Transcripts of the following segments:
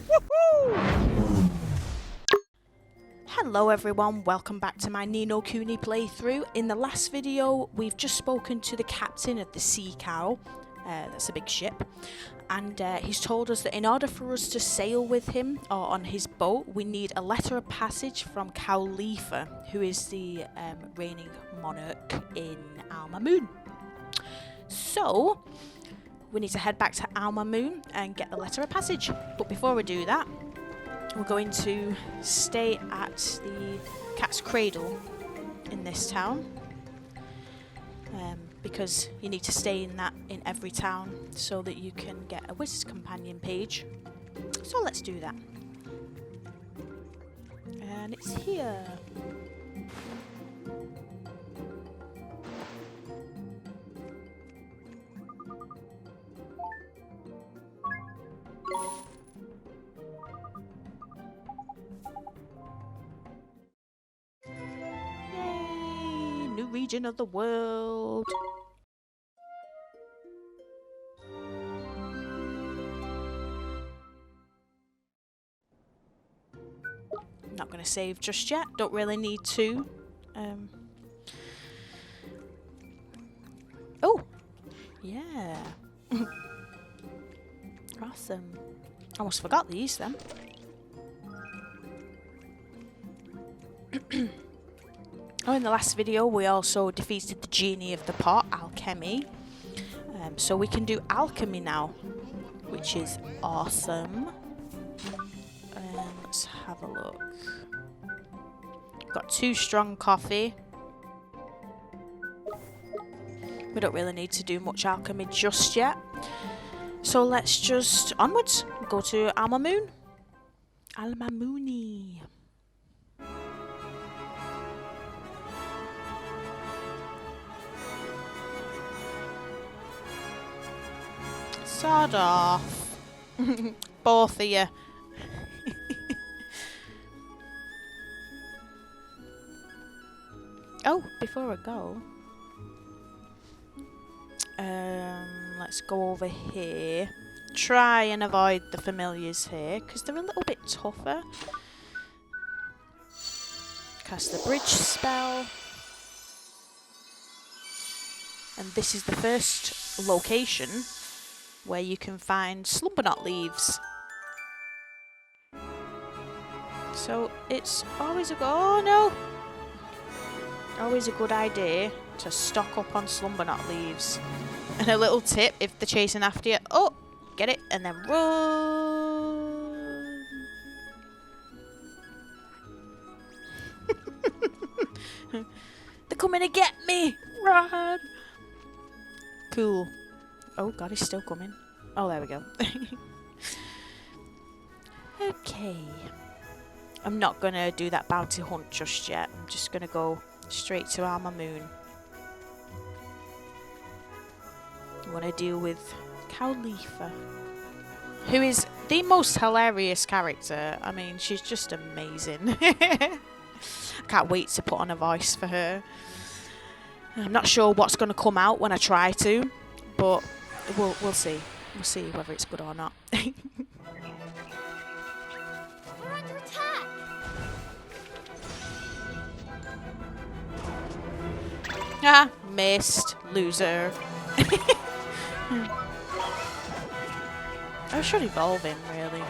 Woohoo! Hello everyone, welcome back to my No Kuni playthrough. In the last video, we've just spoken to the captain of the Sea Cow. That's a big ship. And he's told us that in order for us to sail with him, or on his boat, we need a letter of passage from Cowlipha, who is the reigning monarch in Mamoon. So, we need to head back to Mamoon and get the letter of passage. But before we do that, we're going to stay at the Cat's Cradle in this town. Because you need to stay in that in every town so that you can get a Wizard's Companion page. So let's do that. And it's here. Yay! New region of the world. Not going to save just yet. Don't really need to. Oh! Yeah. Awesome. Almost forgot these then. Oh, in the last video we also defeated the genie of the pot, Alchemy. So we can do alchemy now, which is awesome. Let's have a look. Got 2 strong coffee. We don't really need to do much alchemy just yet. So let's just onwards. Go to Mamoon. Mamooni. Sod off. Both of you. Oh, before I go, let's go over here. Try and avoid the familiars here, because they're a little bit tougher. Cast the bridge spell. And this is the first location where you can find slumber knot leaves. So it's always oh no! Always a good idea to stock up on slumber knot leaves. And a little tip, if they're chasing after you, oh, get it, and then run. They're coming to get me! Run! Cool. Oh god, he's still coming. Oh, there we go. Okay. I'm not gonna do that bounty hunt just yet. I'm just gonna go straight to Mamoon. I want to deal with Cowlipha, who is the most hilarious character. I mean, she's just amazing. I can't wait to put on a voice for her. I'm not sure what's going to come out when I try to, but we'll see. We'll see whether it's good or not. We're under attack. Ah, missed. Loser. I should evolve him, really.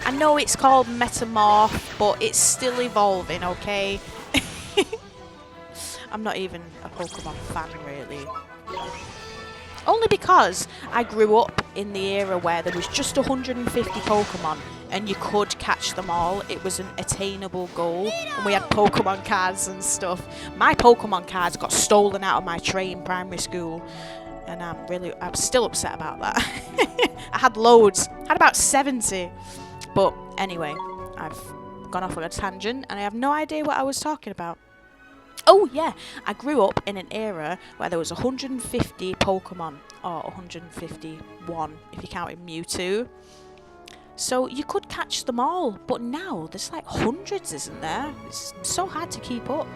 I know it's called Metamorph, but it's still evolving, okay? I'm not even a Pokemon fan, really. Only because I grew up in the era where there was just 150 Pokemon and you could catch them all. It was an attainable goal. And we had Pokemon cards and stuff. My Pokemon cards got stolen out of my tray in primary school. And I'm still upset about that. I had loads. I had about 70. But anyway, I've gone off on a tangent and I have no idea what I was talking about. Oh yeah, I grew up in an era where there was 150 Pokemon, or 151 if you counted Mewtwo. So you could catch them all, but now there's like hundreds, isn't there? It's so hard to keep up.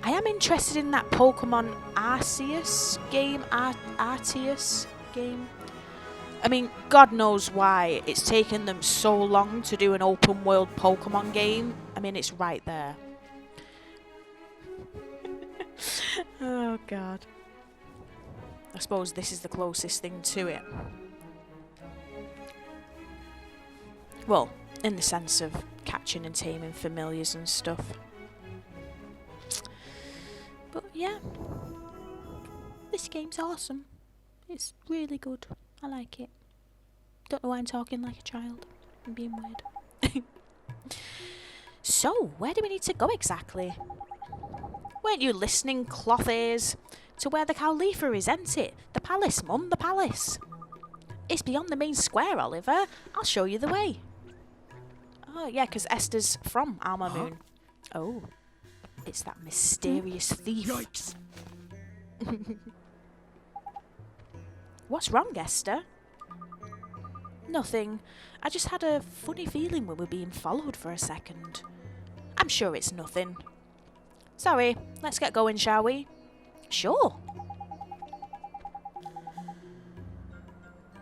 I am interested in that Pokemon Arceus game. I mean, God knows why it's taken them so long to do an open world Pokemon game. I mean, it's right there. Oh, God. I suppose this is the closest thing to it. Well, in the sense of catching and taming familiars and stuff. But yeah, this game's awesome. It's really good. I like it. Don't know why I'm talking like a child. I'm being weird. So, where do we need to go exactly? Weren't you listening, cloth ears? To where the Cowlipha is, ain't it? The palace, Mum, the palace. It's beyond the main square, Oliver. I'll show you the way. Oh, yeah, because Esther's from Mamoon. Oh, it's that mysterious thief. Yikes. What's wrong, Esther? Nothing. I just had a funny feeling we were being followed for a second. I'm sure it's nothing. Sorry, let's get going, shall we? Sure.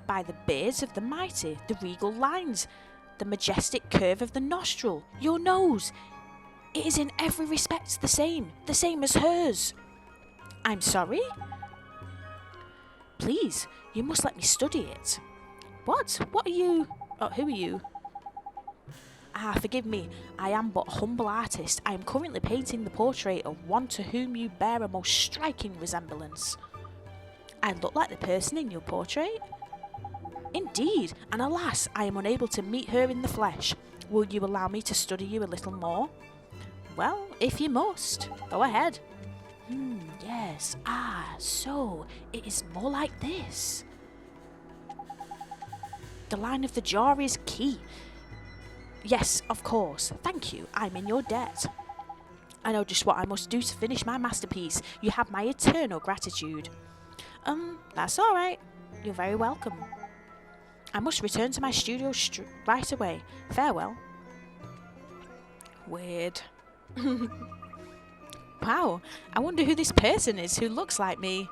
By the beards of the mighty, the regal lines, the majestic curve of the nostril, your nose. It is in every respect the same as hers. I'm sorry? Please, you must let me study it. What? What are you? Oh, who are you? Ah, forgive me. I am but a humble artist. I am currently painting the portrait of one to whom you bear a most striking resemblance. I look like the person in your portrait? Indeed, and alas, I am unable to meet her in the flesh. Will you allow me to study you a little more? Well, if you must, go ahead. Yes. Ah, so it is more like this. The line of the jaw is key. Yes, of course. Thank you. I'm in your debt. I know just what I must do to finish my masterpiece. You have my eternal gratitude. That's all right. You're very welcome. I must return to my studio right away. Farewell. Weird. Wow, I wonder who this person is who looks like me.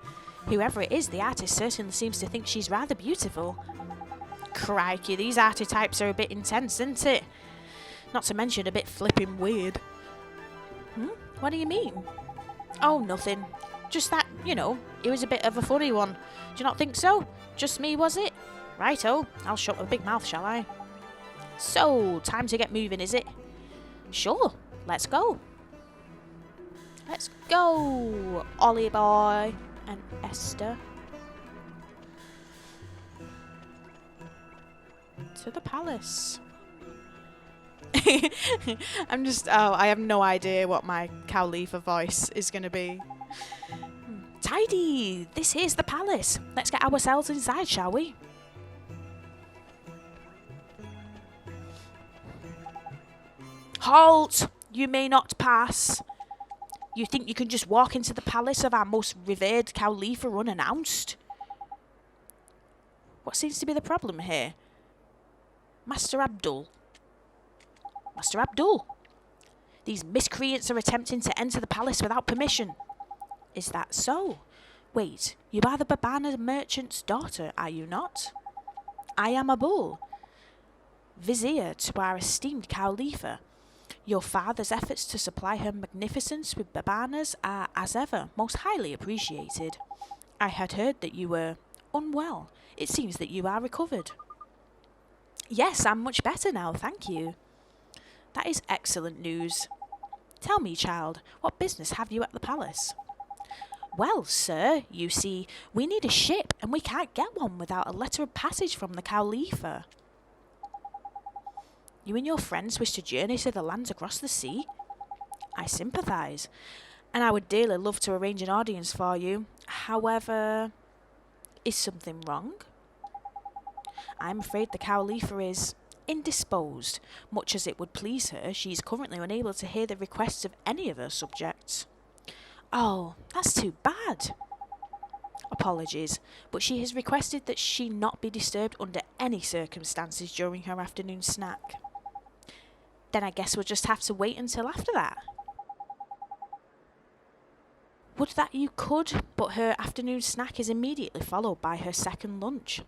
Whoever it is, the artist certainly seems to think she's rather beautiful. Crikey, these archetypes are a bit intense, isn't it? Not to mention a bit flipping weird. What do you mean? Oh, nothing. Just that, you know, it was a bit of a funny one. Do you not think so? Just me, was it? Righto, I'll shut my big mouth, shall I? So, time to get moving, is it? Sure, let's go. Let's go, Ollie boy and Esther. To the palace. I have no idea what my Cowlipha voice is going to be. Tidy! This here's the palace. Let's get ourselves inside, shall we? Halt! You may not pass. You think you can just walk into the palace of our most revered Cowlipha unannounced? What seems to be the problem here? Master Abdul. Master Abdul. These miscreants are attempting to enter the palace without permission. Is that so? Wait, you are the Babana merchant's daughter, are you not? I am Abul, vizier to our esteemed Cowlipha. Your father's efforts to supply her magnificence with Babanas are, as ever, most highly appreciated. I had heard that you were unwell. It seems that you are recovered. Yes, I'm much better now, thank you. That is excellent news. Tell me, child, what business have you at the palace? Well, sir, you see, we need a ship, and we can't get one without a letter of passage from the Cowlipha. You and your friends wish to journey to the lands across the sea? I sympathise, and I would dearly love to arrange an audience for you. However, is something wrong? I'm afraid the Cowlipha is indisposed. Much as it would please her, she is currently unable to hear the requests of any of her subjects. Oh, that's too bad. Apologies, but she has requested that she not be disturbed under any circumstances during her afternoon snack. Then I guess we'll just have to wait until after that. Would that you could, but her afternoon snack is immediately followed by her second lunch.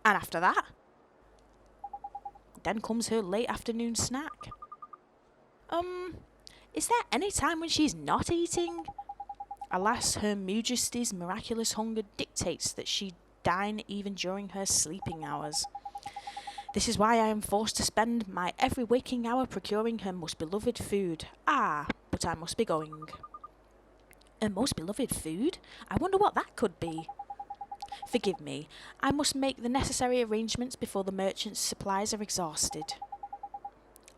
And after that, then comes her late afternoon snack. Is there any time when she's not eating? Alas, Her Majesty's miraculous hunger dictates that she dine even during her sleeping hours. This is why I am forced to spend my every waking hour procuring her most beloved food. Ah, but I must be going. Her most beloved food? I wonder what that could be. Forgive me, I must make the necessary arrangements before the merchant's supplies are exhausted.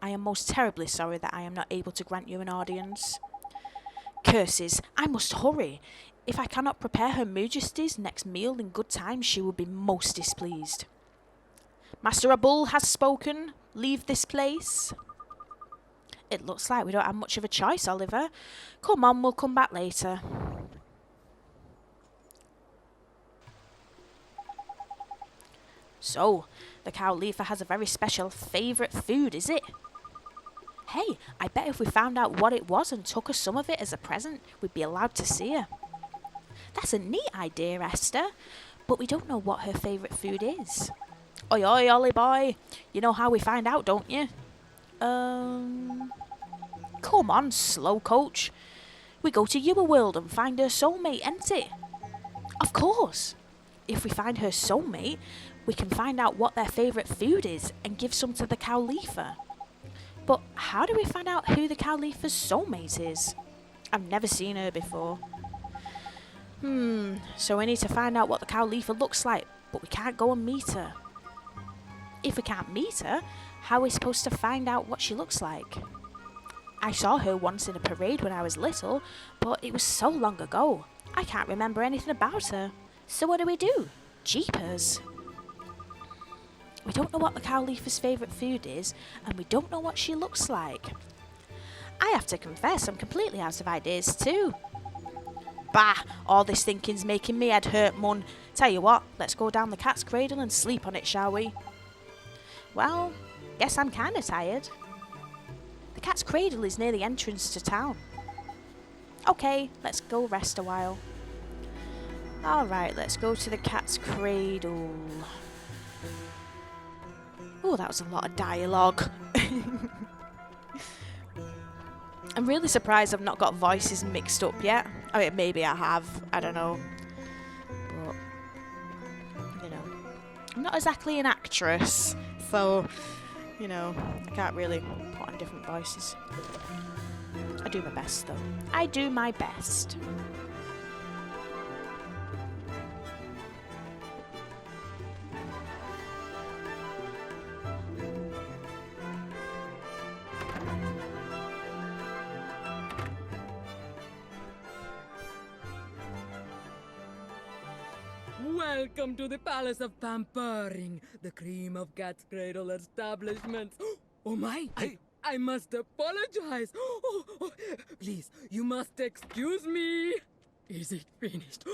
I am most terribly sorry that I am not able to grant you an audience. Curses, I must hurry. If I cannot prepare Her Majesty's next meal in good time, she will be most displeased. Master Abul has spoken. Leave this place. It looks like we don't have much of a choice, Oliver. Come on, we'll come back later. So, the Cowlipha has a very special favourite food, is it? Hey, I bet if we found out what it was and took her some of it as a present, we'd be allowed to see her. That's a neat idea, Esther, but we don't know what her favourite food is. Oi, oi, Ollie boy, you know how we find out, don't you? Come on, slow coach. We go to your world and find her soulmate, ain't it? Of course. If we find her soulmate, we can find out what their favourite food is and give some to the Cowlipha. But how do we find out who the Cowlipha's soulmate is? I've never seen her before. So we need to find out what the Cowlipha looks like, but we can't go and meet her. If we can't meet her, how are we supposed to find out what she looks like? I saw her once in a parade when I was little, but it was so long ago. I can't remember anything about her. So what do? Jeepers. We don't know what the Cowlipha's favourite food is, and we don't know what she looks like. I have to confess, I'm completely out of ideas too. Bah, all this thinking's making me head hurt, Mun. Tell you what, let's go down the cat's cradle and sleep on it, shall we? Well, guess I'm kinda tired. The cat's cradle is near the entrance to town. Okay, let's go rest a while. Alright, let's go to the cat's cradle. Oh, that was a lot of dialogue. I'm really surprised I've not got voices mixed up yet. I mean, maybe I have. I don't know. But, you know, I'm not exactly an actress. So, you know, I can't really put on different voices. I do my best, though. I do my best. Welcome to the Palace of Pampering, the cream of cat's cradle establishments. Oh my! I must apologize. Please, you must excuse me. Is it finished?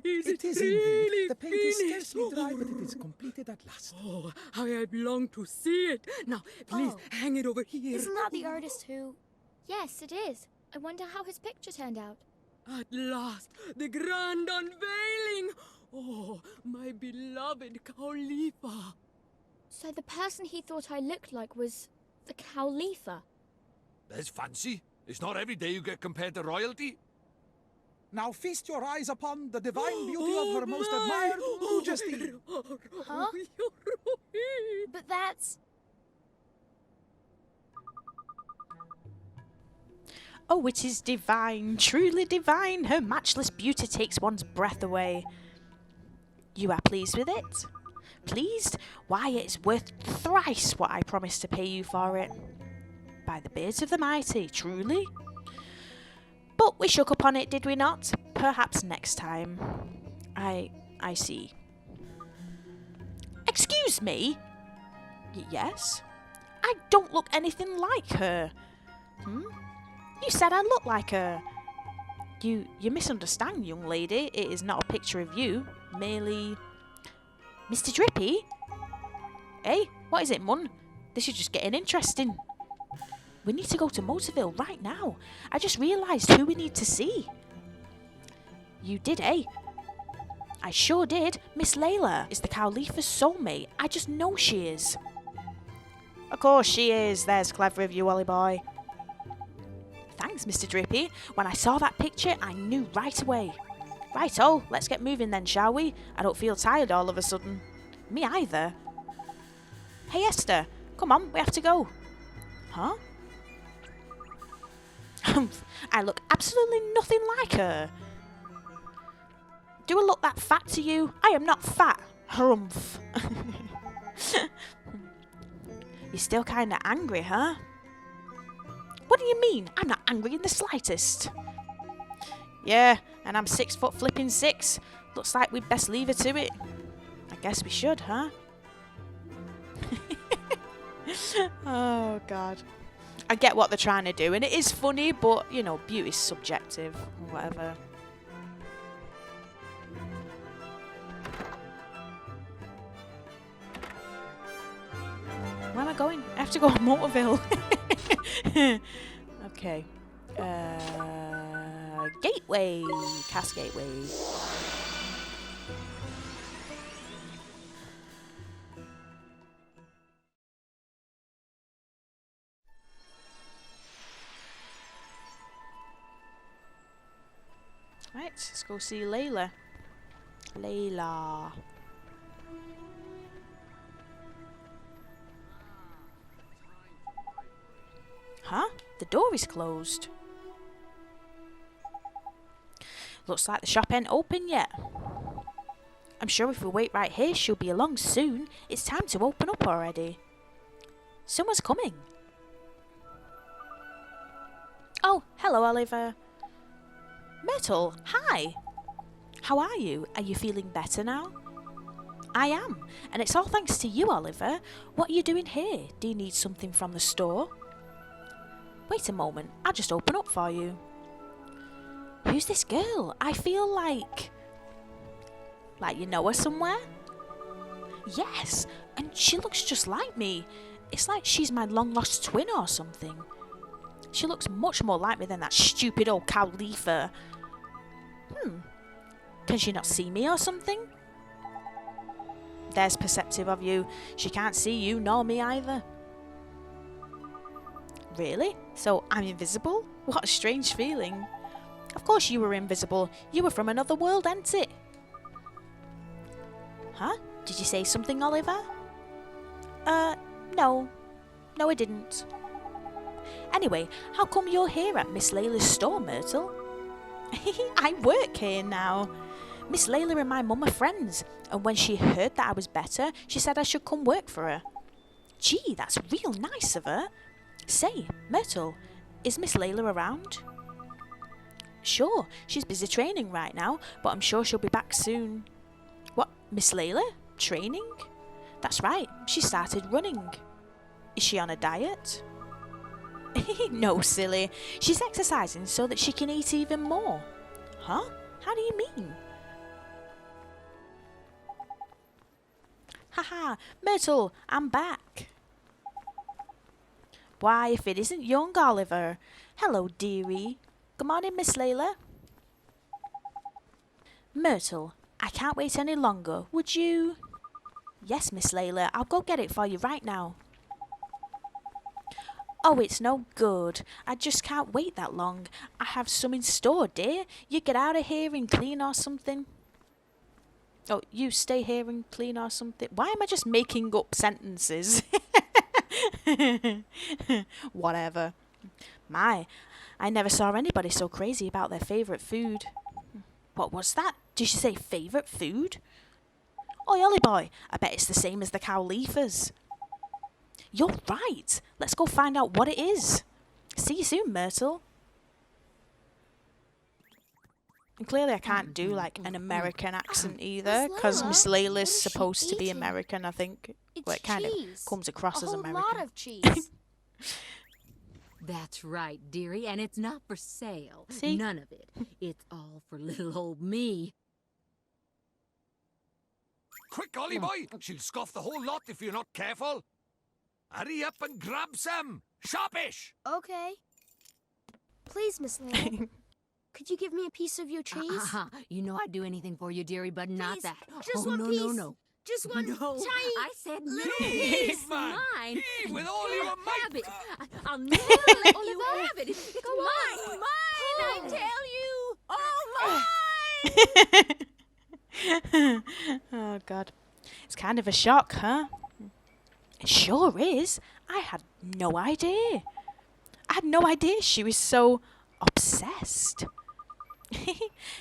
It is really indeed. The paint finished? is scarcely dry, but it is completed at last. Oh, how I long to see it. Now, please, hang it over here. Isn't that the artist who... Yes, it is. I wonder how his picture turned out. At last, the grand unveiling. Oh, my beloved Cowlipha. So the person he thought I looked like was the Cowlipha. That's fancy. It's not every day you get compared to royalty. Now feast your eyes upon the divine beauty of her most admired Majesty. Huh? But that's... Oh, it is divine, truly divine. Her matchless beauty takes one's breath away. You are pleased with it? Pleased? Why, it's worth thrice what I promised to pay you for it. By the beards of the mighty, truly? But we shook upon it, did we not? Perhaps next time. I see. Excuse me? Yes? I don't look anything like her. You said I look like her. You misunderstand, young lady. It is not a picture of you. Merely... Mr. Drippy? Hey, what is it, Mun? This is just getting interesting. We need to go to Motorville right now. I just realised who we need to see. You did, eh? I sure did. Miss Leila is the Cowlipha's soulmate. I just know she is. Of course she is. There's clever of you, Ollie boy. Thanks, Mr. Drippy. When I saw that picture, I knew right away. Right-o, let's get moving then, shall we? I don't feel tired all of a sudden. Me either. Hey, Esther. Come on, we have to go. Huh? I look absolutely nothing like her. Do I look that fat to you? I am not fat. Harumph. You're still kind of angry, huh? What do you mean? I'm not angry in the slightest. Yeah, and I'm 6 foot flipping 6. Looks like we'd best leave her to it. I guess we should, huh? Oh, God. I get what they're trying to do, and it is funny, but, you know, beauty's subjective, or whatever. Where am I going? I have to go to Motorville. Okay. Gateway. Cast Gateway. Right, let's go see Leila. Leila. Huh? The door is closed. Looks like the shop ain't open yet. I'm sure if we wait right here, she'll be along soon. It's time to open up already. Someone's coming. Oh, hello, Oliver. Myrtle, hi. How are you? Are you feeling better now? I am, and it's all thanks to you, Oliver. What are you doing here? Do you need something from the store? Wait a moment, I'll just open up for you. Who's this girl? I feel like you know her somewhere? Yes, and she looks just like me. It's like she's my long-lost twin or something. She looks much more like me than that stupid old Cowlipha. Can she not see me or something? There's perceptive of you. She can't see you nor me either. Really? So I'm invisible? What a strange feeling. Of course you were invisible. You were from another world, ain't it? Huh? Did you say something, Oliver? No. No, I didn't. Anyway, how come you're here at Miss Leila's store, Myrtle? I work here now. Miss Leila and my mum are friends, and when she heard that I was better, she said I should come work for her. Gee, that's real nice of her. Say, Myrtle, is Miss Leila around? Sure, she's busy training right now, but I'm sure she'll be back soon. What, Miss Leila? Training? That's right, she started running. Is she on a diet? No, silly. She's exercising so that she can eat even more. Huh? How do you mean? Haha, Myrtle, I'm back. Why, if it isn't young Oliver. Hello, dearie. Good morning, Miss Leila. Myrtle, I can't wait any longer. Would you? Yes, Miss Leila, I'll go get it for you right now. Oh, it's no good. I just can't wait that long. I have some in store, dear. You get out of here and clean or something. Oh, you stay here and clean or something. Why am I just making up sentences? Whatever. My, I never saw anybody so crazy about their favourite food. What was that? Did you say favourite food? Oi, Ollie boy, I bet it's the same as the Cowlipha's. You're right. Let's go find out what it is. See you soon, Myrtle. And clearly I can't do like an American accent either, because Miss Leila's supposed to be American, I think. Well, it kind of comes across as American. A whole lot of cheese. That's right, dearie, and it's not for sale. See? None of it. It's all for little old me. Quick, Ollie boy! She'll scoff the whole lot if you're not careful. Hurry up and grab some! Sharpish! Okay. Please, Miss Leila. Could you give me a piece of your cheese? You know I'd do anything for you, dearrie, but not Please, that. just oh, one no, piece. No, no, Just one no. tiny I said little no. piece. It's man. mine. Heave with all your Have might. it. I'll never let you have it. It's mine. Mine, I tell you. Oh, mine. Oh, God. It's kind of a shock, huh? It sure is. I had no idea. I had no idea she was so obsessed.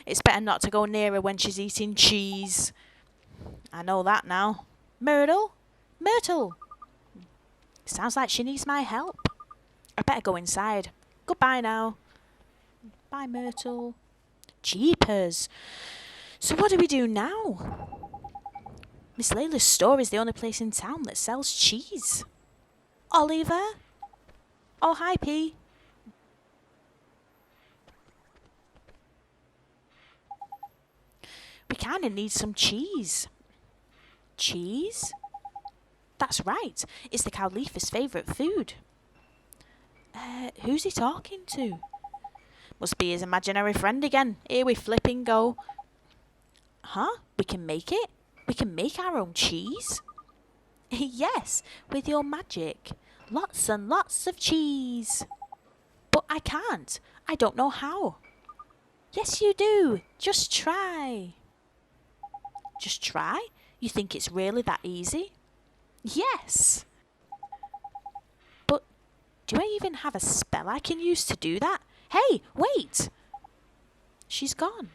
It's better not to go near her when she's eating cheese. I know that now. Myrtle? Myrtle! Sounds like she needs my help. I better go inside. Goodbye now. Bye, Myrtle. Jeepers. So what do we do now? Miss Leila's store is the only place in town that sells cheese. Oliver? Oh, hi, P. We kind of need some cheese. Cheese? That's right. It's the Cowlipha's favourite food. Who's he talking to? Must be his imaginary friend again. Here we flipping go. Huh? We can make it? We can make our own cheese? Yes, with your magic. Lots and lots of cheese. But I can't. I don't know how. Yes, you do. Just try. Just try? You think it's really that easy? Yes. But do I even have a spell I can use to do that? Hey, wait! She's gone.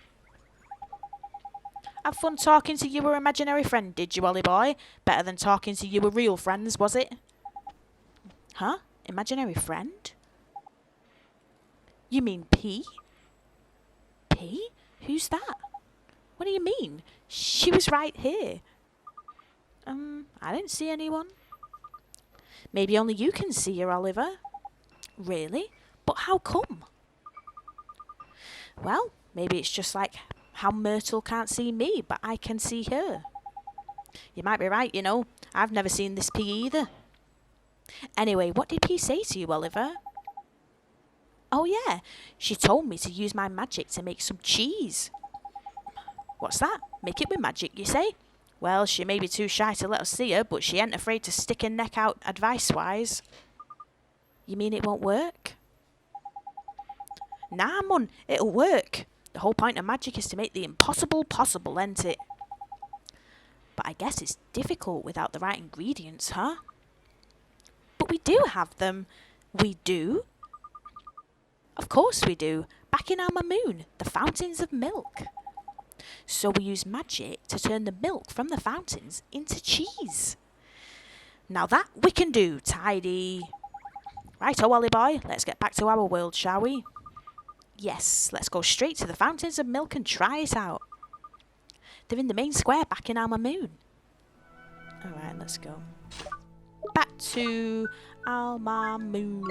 Have fun talking to your imaginary friend, did you, Ollie boy? Better than talking to your real friends, was it? Huh? Imaginary friend? You mean P? P? Who's that? What do you mean? She was right here. I didn't see anyone. Maybe only you can see her, Oliver. Really? But how come? Well, maybe it's just like how Myrtle can't see me, but I can see her. You might be right, you know. I've never seen this P either. Anyway, what did P say to you, Oliver? Oh yeah, she told me to use my magic to make some cheese. What's that? Make it with magic, you say? Well, she may be too shy to let us see her, but she ain't afraid to stick her neck out advice-wise. You mean it won't work? Nah, Mun, it'll work. The whole point of magic is to make the impossible possible, ain't it? But I guess it's difficult without the right ingredients, huh? But we do have them. We do? Of course we do. Back in our Mamoon, the fountains of milk. So we use magic to turn the milk from the fountains into cheese. Now that we can do, tidy. Right-o, Ollie boy, let's get back to our world, shall we? Yes, let's go straight to the fountains of milk and try it out. They're in the main square back in our Mamoon. Alright, let's go. Back to our Mamoon.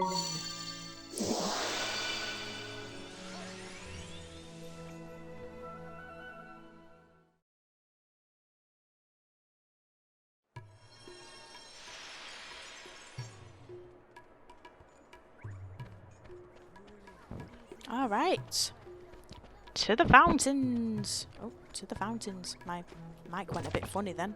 Alright. To the fountains. Oh, to the fountains. My mic went a bit funny then.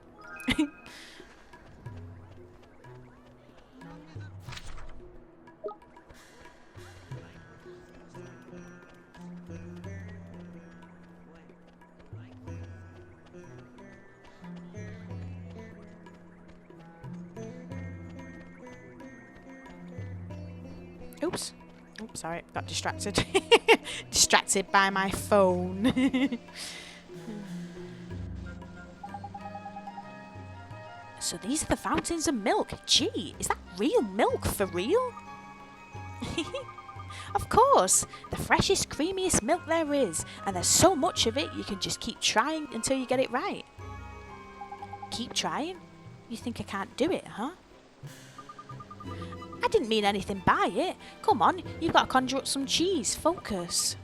Oops. Oops, sorry, got distracted. Distracted by my phone. So these are the fountains of milk. Gee, is that real milk for real? Of course, the freshest, creamiest milk there is, and there's so much of it you can just keep trying until you get it right. Keep trying? You think I can't do it, huh? I didn't mean anything by it. Come on, you've got to conjure up some cheese. Focus.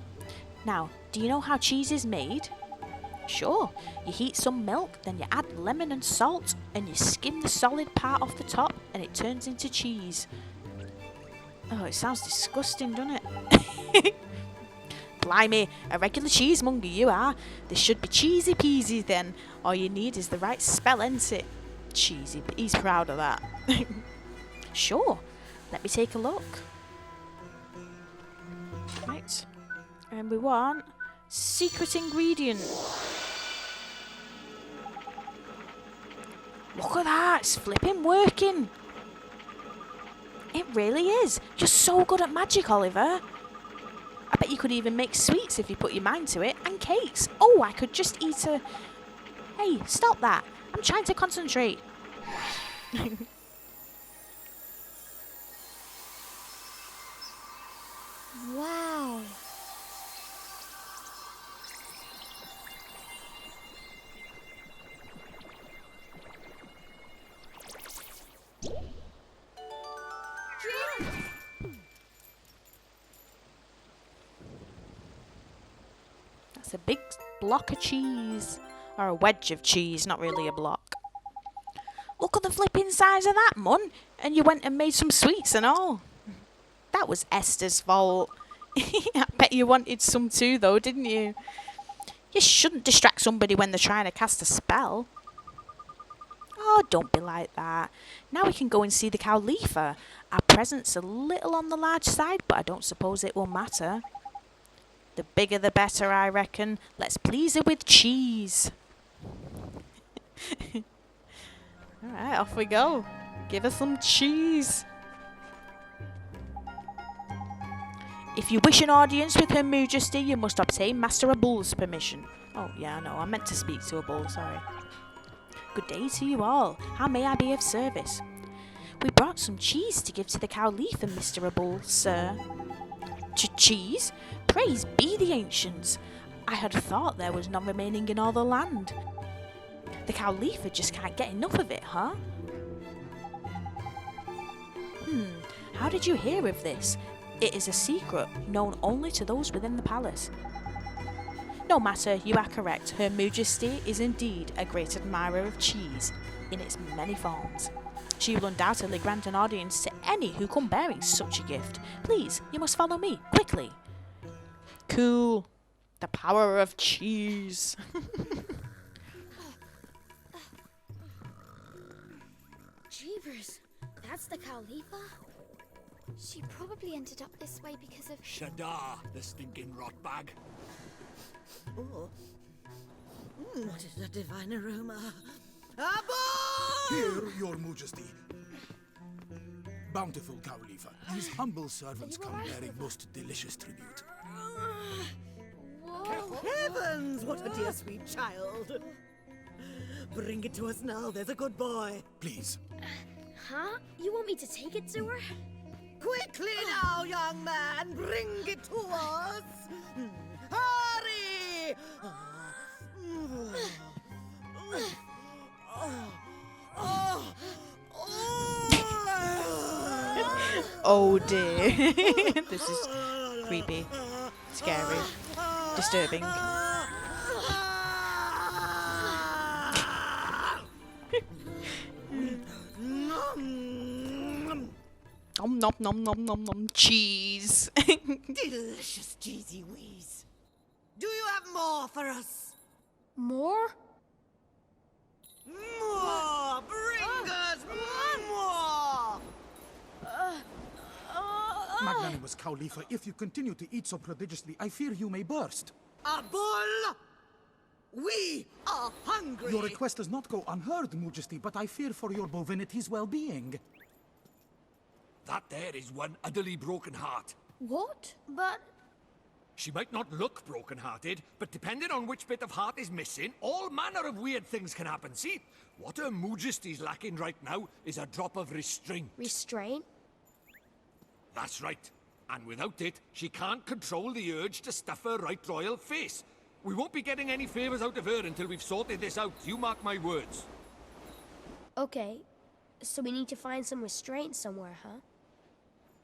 Now, do you know how cheese is made? Sure. You heat some milk, then you add lemon and salt, and you skim the solid part off the top, and it turns into cheese. Oh, it sounds disgusting, doesn't it? Blimey, a regular cheesemonger you are. This should be cheesy peasy then. All you need is the right spell, ain't it? Cheesy, but he's proud of that. Sure, let me take a look. Right, and we want secret ingredient. Look at that, it's flipping working. It really is. You're so good at magic, Oliver. I bet you could even make sweets if you put your mind to it, and cakes. Oh, I could just eat a... Hey, stop that. I'm trying to concentrate. Wow. That's a big block of cheese. Or a wedge of cheese, not really a block. Look at the flipping size of that, Mun. And you went and made some sweets and all. That was Esther's fault. I bet you wanted some too, though, didn't you? You shouldn't distract somebody when they're trying to cast a spell. Oh, don't be like that. Now we can go and see the Cowlipha. Our present's a little on the large side, but I don't suppose it will matter. The bigger the better, I reckon. Let's please her with cheese. Alright, off we go. Give us some cheese. If you wish an audience with Her Majesty, you must obtain Master Abul's permission. Oh, yeah, I know. I meant to speak to Abul, sorry. Good day to you all. How may I be of service? We brought some cheese to give to the Cowlipha, Mr. Abul, sir. Cheese? Praise be the ancients. I had thought there was none remaining in all the land. The Cowlipha just can't get enough of it, huh? How did you hear of this? It is a secret, known only to those within the palace. No matter, you are correct. Her Majesty is indeed a great admirer of cheese, in its many forms. She will undoubtedly grant an audience to any who come bearing such a gift. Please, you must follow me, quickly. Cool. The power of cheese. Jeepers, that's the Cowlipha? She probably ended up this way because of... Shadar, the stinking rotbag. Oh. What is that divine aroma? Abba! Here, your majesty. Bountiful Cowlipha, these humble servants come bearing most delicious tribute. Heavens, what a dear sweet child. Bring it to us now, there's a good boy. Please. Huh? You want me to take it to her? Quickly now, young man, bring it to us. Hurry! Oh dear. This is creepy, scary, disturbing. Nom nom nom nom nom nom cheese. Delicious cheesy wheeze. Do you have more for us? More? More! Bring us more! Magnanimous Cowlipha, if you continue to eat so prodigiously, I fear you may burst. A bull! We are hungry! Your request does not go unheard, Majesty, but I fear for your bovinity's well-being. That there is one utterly broken heart. What? But... She might not look broken-hearted, but depending on which bit of heart is missing, all manner of weird things can happen. See, what Her Majesty's lacking right now is a drop of restraint. Restraint? That's right. And without it, she can't control the urge to stuff her right royal face. We won't be getting any favours out of her until we've sorted this out. You mark my words. Okay, so we need to find some restraint somewhere, huh?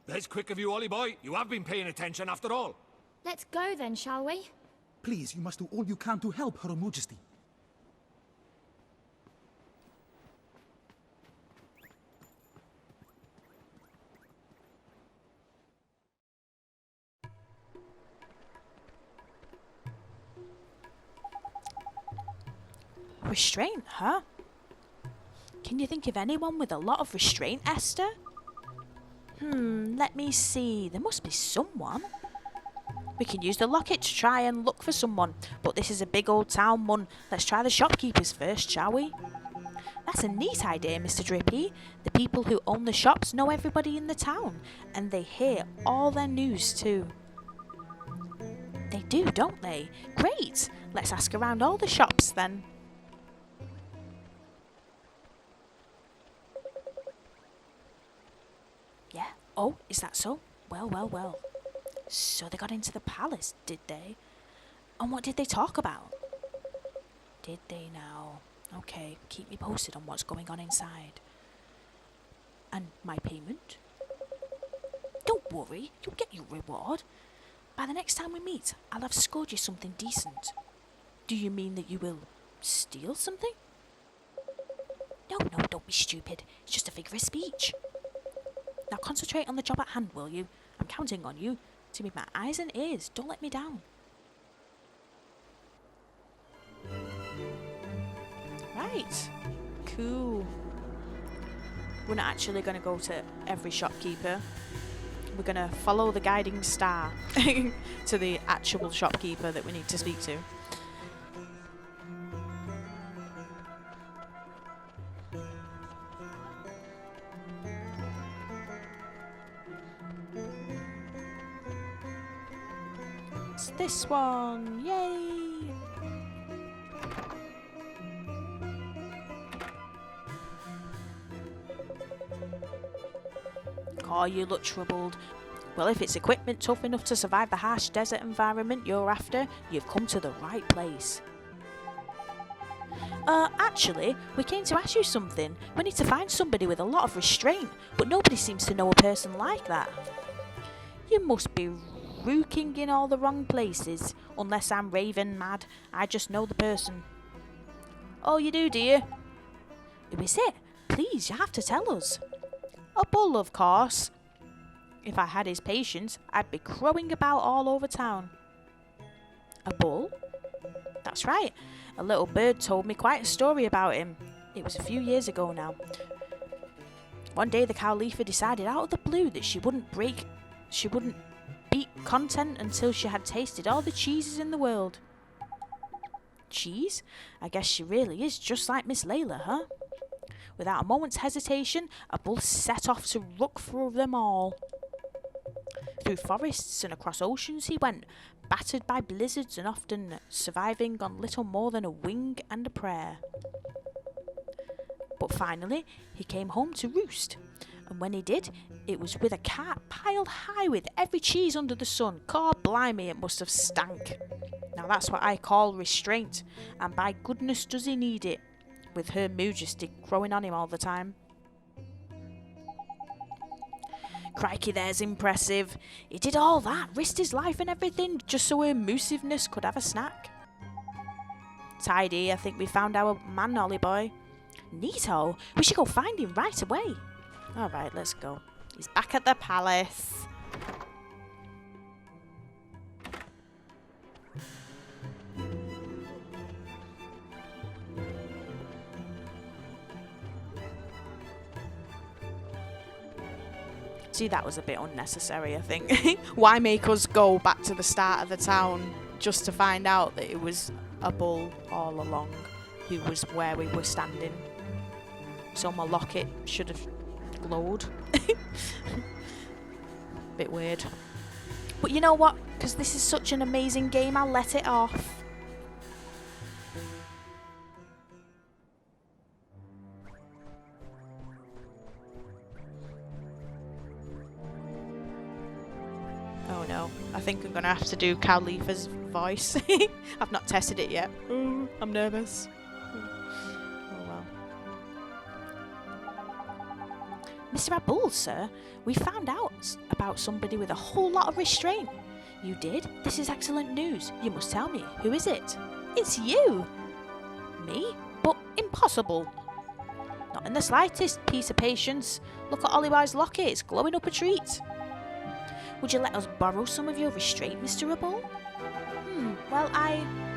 There's quick of you, Ollie boy. You have been paying attention after all. Let's go then, shall we? Please, you must do all you can to help Her Majesty. Restraint, huh? Can you think of anyone with a lot of restraint, Esther? Let me see. There must be someone. We can use the locket to try and look for someone, but this is a big old town, Mun. Let's try the shopkeepers first, shall we? That's a neat idea, Mr. Drippy. The people who own the shops know everybody in the town, and they hear all their news too. They do, don't they? Great! Let's ask around all the shops then. Yeah? Oh, is that so? Well, well, well. So they got into the palace, did they? And what did they talk about? Did they now? Okay, keep me posted on what's going on inside. And my payment? Don't worry, you'll get your reward. By the next time we meet, I'll have scored you something decent. Do you mean that you will steal something? No, don't be stupid. It's just a figure of speech. Now concentrate on the job at hand, will you? I'm counting on you to be my eyes and ears. Don't let me down. Right. Cool. We're not actually going to go to every shopkeeper. We're going to follow the guiding star to the actual shopkeeper that we need to speak to. It's this one. Yay! Oh, you look troubled. Well, if it's equipment tough enough to survive the harsh desert environment you're after, you've come to the right place. Actually, we came to ask you something. We need to find somebody with a lot of restraint, but nobody seems to know a person like that. You must be rooking in all the wrong places. Unless I'm raving mad, I just know the person. Oh, you do you? Who is it? Please, you have to tell us. A bull, of course. If I had his patience, I'd be crowing about all over town. A bull? That's right. A little bird told me quite a story about him. It was a few years ago now. One day the Cowlipha decided out of the blue that she wouldn't beat content until she had tasted all the cheeses in the world. Cheese? I guess she really is just like Miss Leila, huh? Without a moment's hesitation, a bull set off to rook through them all. Through forests and across oceans he went, battered by blizzards and often surviving on little more than a wing and a prayer. But finally, he came home to roost. And when he did, it was with a cart piled high with every cheese under the sun. God blimey, it must have stank. Now that's what I call restraint, and by goodness does he need it, with Her Majesty crowing on him all the time. Crikey, there's impressive. He did all that, risked his life and everything, just so Her Moosiveness could have a snack. Tidy, I think we found our man, Ollie boy. Neato, we should go find him right away. Alright, let's go. He's back at the palace. See, that was a bit unnecessary, I think. Why make us go back to the start of the town just to find out that it was a bull all along who was where we were standing? So my locket should have glowed. Bit weird. But you know what? Because this is such an amazing game, I'll let it off. Oh no, I think I'm gonna have to do Cowlipha's voice. I've not tested it yet. Ooh, I'm nervous. Oh well. Mr. Abul, sir, we found out about somebody with a whole lot of restraint. You did? This is excellent news. You must tell me. Who is it? It's you! Me? But impossible. Not in the slightest, piece of patience. Look at Oliver's locket, it's glowing up a treat. Would you let us borrow some of your restraint, Mr. Abul? Well,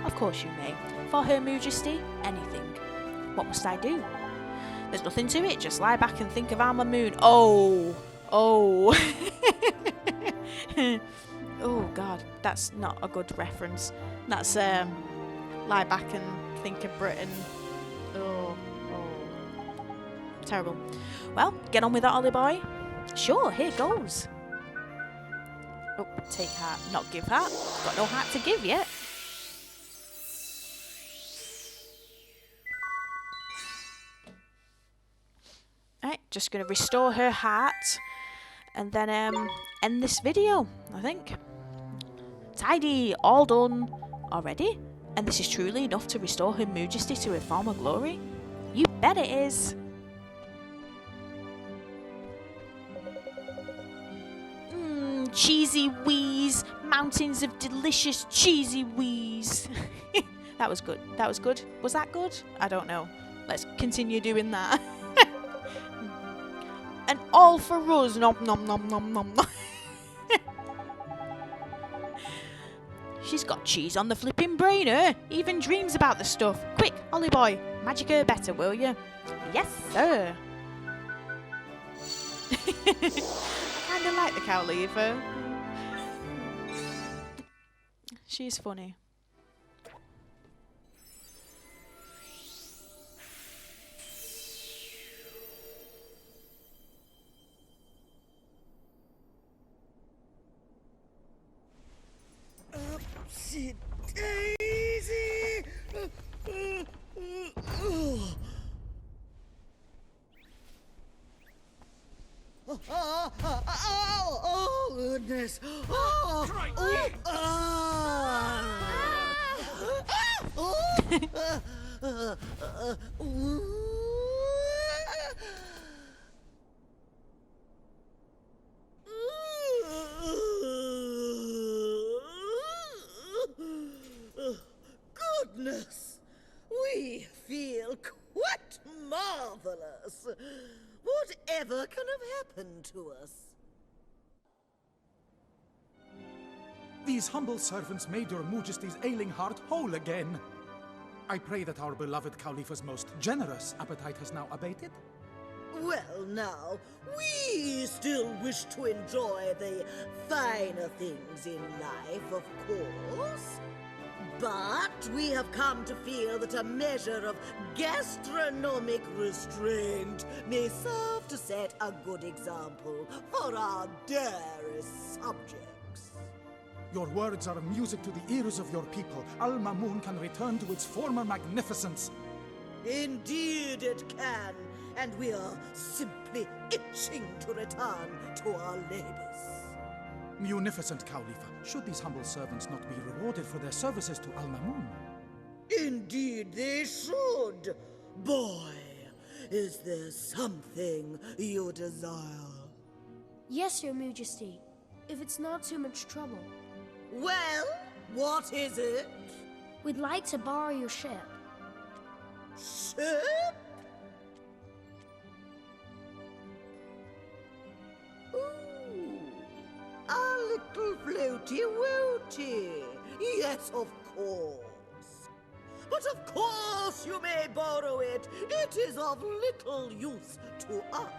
of course you may. For Her Majesty, anything. What must I do? There's nothing to it, just lie back and think of our Mamoon. Oh! Oh! Oh god, that's not a good reference. That's lie back and think of Britain. Oh, terrible. Well, get on with that, Ollie boy. Sure, here goes. Oh, take heart, not give heart. Got no heart to give yet. Right, just gonna restore her heart and then end this video, I think. Tidy, all done already. And this is truly enough to restore Her Majesty to her former glory? You bet it is. Cheesy wheeze, mountains of delicious cheesy wheeze. That was good. That was good. Was that good? I don't know. Let's continue doing that. And all for us. Nom nom nom nom nom nom. She's got cheese on the flipping brain, eh? Even dreams about the stuff. Quick, Ollie boy, magic her better, will you? Yes, sir. I kind of like the Cowlipha. She's funny. Upsy daisy! Oh, goodness! Oh, goodness! We feel quite marvelous. Whatever can have happened to us? These humble servants made your Majesty's ailing heart whole again. I pray that our beloved Cowlipha's most generous appetite has now abated. Well, now, we still wish to enjoy the finer things in life, of course. But we have come to feel that a measure of gastronomic restraint may serve to set a good example for our dearest subjects. Your words are music to the ears of your people. Mamoon can return to its former magnificence. Indeed it can, and we are simply itching to return to our labors. Munificent Cowlipha, should these humble servants not be rewarded for their services to Mamoon? Indeed they should. Boy, is there something you desire? Yes, Your Majesty, if it's not too much trouble. Well, what is it? We'd like to borrow your ship. Ship? Ooh, a little floaty-woaty. Yes, of course. But of course you may borrow it. It is of little use to us.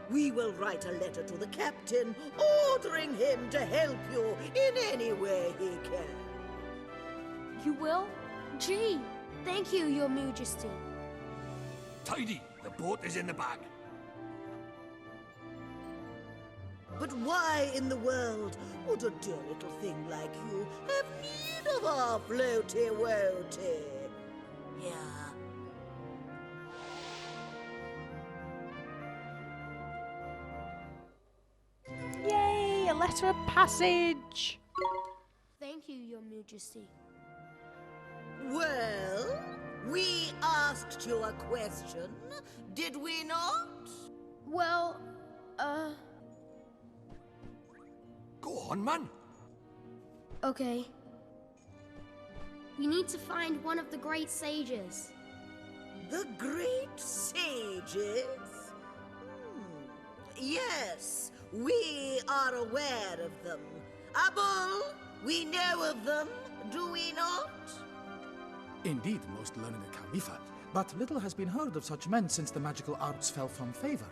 We will write a letter to the captain, ordering him to help you in any way he can. You will? Gee, thank you, Your Majesty. Tidy, the boat is in the bag. But why in the world would a dear little thing like you have need of our floaty-woaty? Yeah. Yay, a letter of passage. Thank you, Your Majesty. Well, we asked you a question, did we not? Well, Go on, man. okay. We need to find one of the great sages. The great sages? Yes, we are aware of them. Abul, we know of them, do we not? Indeed, most learned Cowlipha. But little has been heard of such men since the magical arts fell from favor.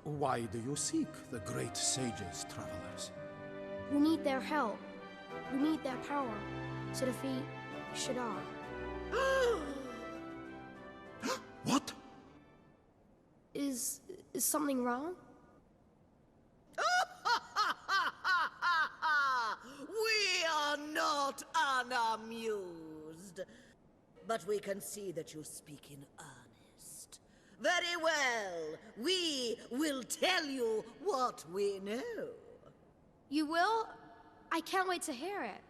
Why do you seek the great sages, travelers? We need their help. We need their power to defeat Shadar. What? Is something wrong? We are not unamused. But we can see that you speak in earnest. Very well. We will tell you what we know. You will? I can't wait to hear it.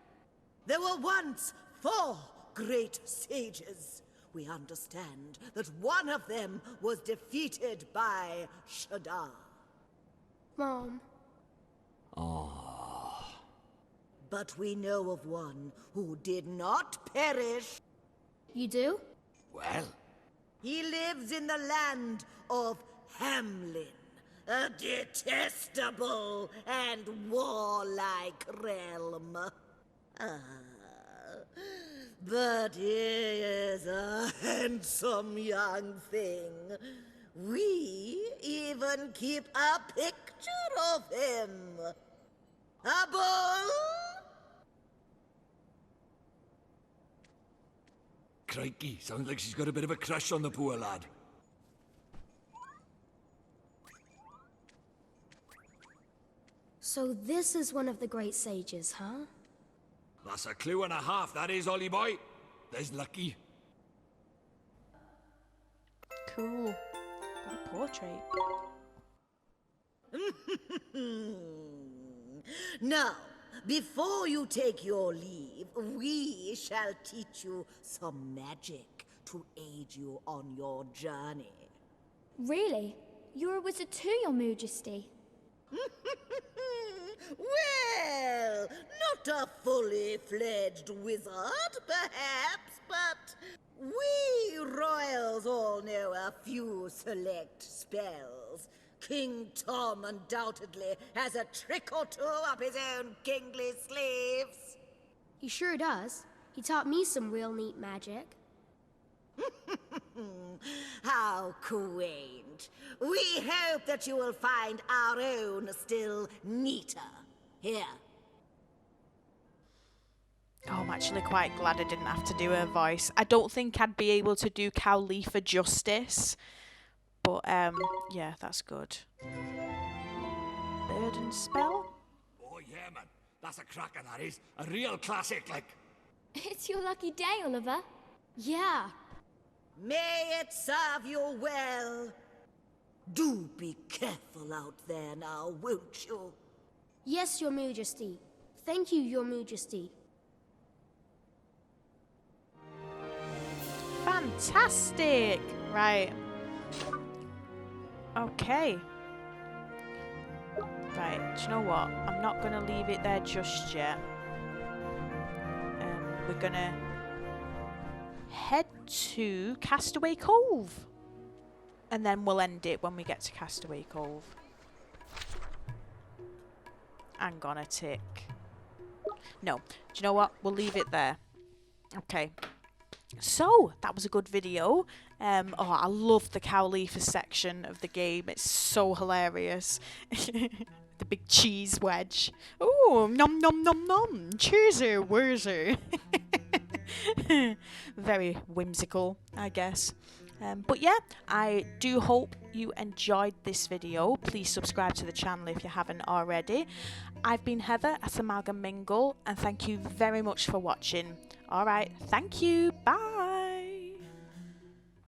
There were once 4 great sages. We understand that one of them was defeated by Shadar. Mom. But we know of one who did not perish. You do? Well, He lives in the land of Hamelin, a detestable and warlike realm. But he is a handsome young thing. We even keep a picture of him. A bull? crikey, sounds like she's got a bit of a crush on the poor lad. So this is one of the great sages, huh? That's a clue and a half, that is, Ollie boy. There's lucky. Cool. Got a portrait. Now, before you take your leave, we shall teach you some magic to aid you on your journey. Really? You're a wizard too, Your Majesty. Well, not a fully fledged wizard, perhaps, but we royals all know a few select spells. King Tom undoubtedly has a trick or two up his own kingly sleeves. He sure does. He taught me some real neat magic. How quaint. We hope that you will find our own still neater. Here. Oh, I'm actually quite glad I didn't have to do her voice. I don't think I'd be able to do Cowlipha justice. But, yeah, that's good. Burden spell? Oh yeah, man. That's a cracker, that is. A real classic, like. It's your lucky day, Oliver. Yeah. May it serve you well. Do be careful out there now, won't you? Yes, Your Majesty. Thank you, Your Majesty. Fantastic! Right. Okay. Right, do you know what? I'm not going to leave it there just yet. We're going to head to Castaway Cove. And then we'll end it when we get to Castaway Cove. Hang on a tick. No, do you know what? We'll leave it there. Okay. So, that was a good video. Oh, I love the Cowlipha section of the game. It's so hilarious. The big cheese wedge. Oh, nom nom nom nom. Cheersy, where'sy. Very whimsical, I guess. But yeah, I do hope you enjoyed this video. Please subscribe to the channel if you haven't already. I've been Heather at Amalgam Mingle, and thank you very much for watching. Alright, thank you. Bye.